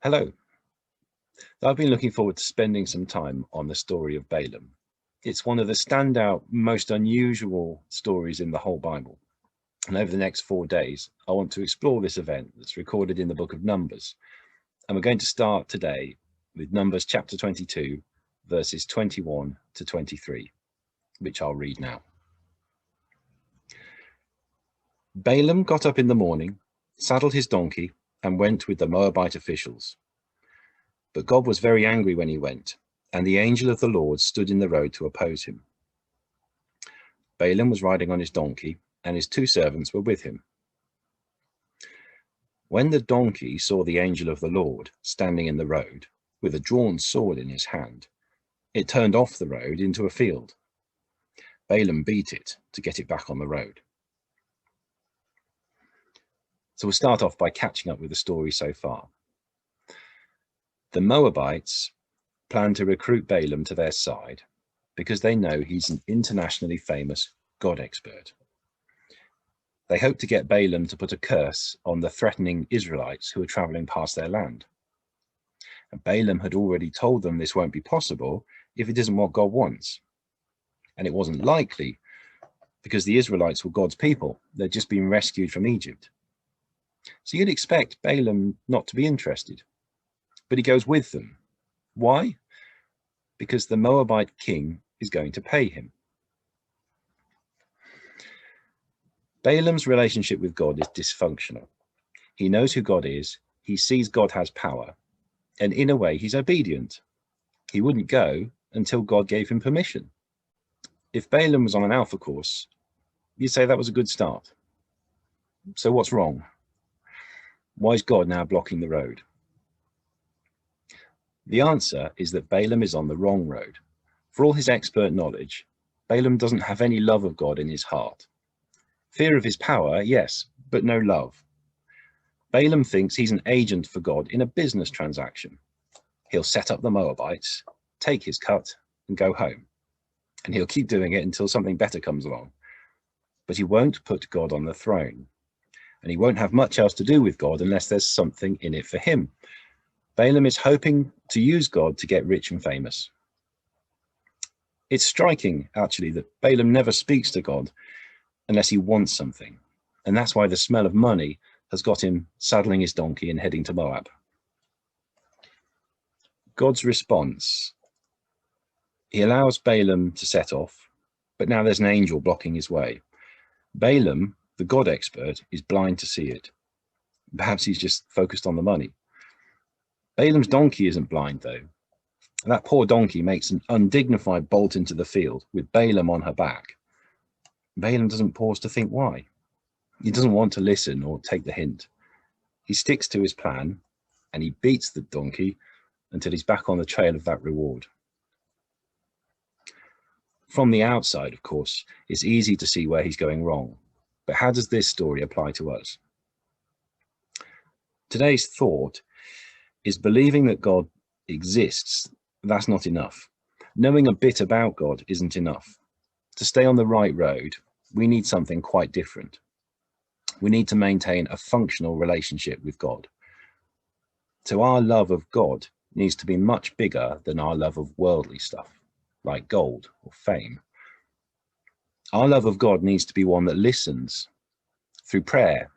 Hello. I've been looking forward to spending some time on the story of Balaam. It's one of the standout, most unusual stories in the whole Bible. And over the next 4 days, I want to explore this event that's recorded in the book of Numbers. And we're going to start today with Numbers chapter 22, verses 21 to 23, which I'll read now. Balaam got up in the morning, saddled his donkey, and went with the Moabite officials. But God was very angry when he went, and the angel of the Lord stood in the road to oppose him. Balaam was riding on his donkey, and his 2 servants were with him. When the donkey saw the angel of the Lord standing in the road, with a drawn sword in his hand, it turned off the road into a field. Balaam beat it to get it back on the road. So we'll start off by catching up with the story so far. The Moabites plan to recruit Balaam to their side because they know he's an internationally famous God expert. They hope to get Balaam to put a curse on the threatening Israelites who are traveling past their land. And Balaam had already told them this won't be possible if it isn't what God wants. And it wasn't likely because the Israelites were God's people. They'd just been rescued from Egypt. So you'd expect Balaam not to be interested. But he goes with them. Why? Because the Moabite king is going to pay him. Balaam's relationship with God is dysfunctional. He knows who God is, he sees God has power, and in a way he's obedient. He wouldn't go until God gave him permission. If Balaam was on an alpha course, you'd say that was a good start. So what's wrong? Why is God now blocking the road? The answer is that Balaam is on the wrong road. For all his expert knowledge, Balaam doesn't have any love of God in his heart. Fear of his power, yes, but no love. Balaam thinks he's an agent for God in a business transaction. He'll set up the Moabites, take his cut, and go home. And he'll keep doing it until something better comes along. But he won't put God on the throne. And he won't have much else to do with God unless there's something in it for him. Balaam is hoping to use God to get rich and famous. It's striking, actually, that Balaam never speaks to God unless he wants something. And that's why the smell of money has got him saddling his donkey and heading to Moab. God's response. He allows Balaam to set off, but now there's an angel blocking his way. Balaam, the God expert, is blind to see it. Perhaps he's just focused on the money. Balaam's donkey isn't blind, though. That poor donkey makes an undignified bolt into the field with Balaam on her back. Balaam doesn't pause to think why. He doesn't want to listen or take the hint. He sticks to his plan, and he beats the donkey until he's back on the trail of that reward. From the outside, of course, it's easy to see where he's going wrong. But how does this story apply to us? Today's thought is believing that God exists. That's not enough. Knowing a bit about God isn't enough. To stay on the right road, we need something quite different. We need to maintain a functional relationship with God. So our love of God needs to be much bigger than our love of worldly stuff, like gold or fame. Our love of God needs to be one that listens through prayer,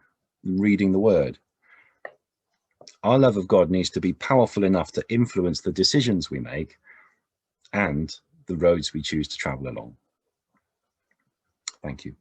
reading the word. Our love of God needs to be powerful enough to influence the decisions we make and the roads we choose to travel along. Thank you.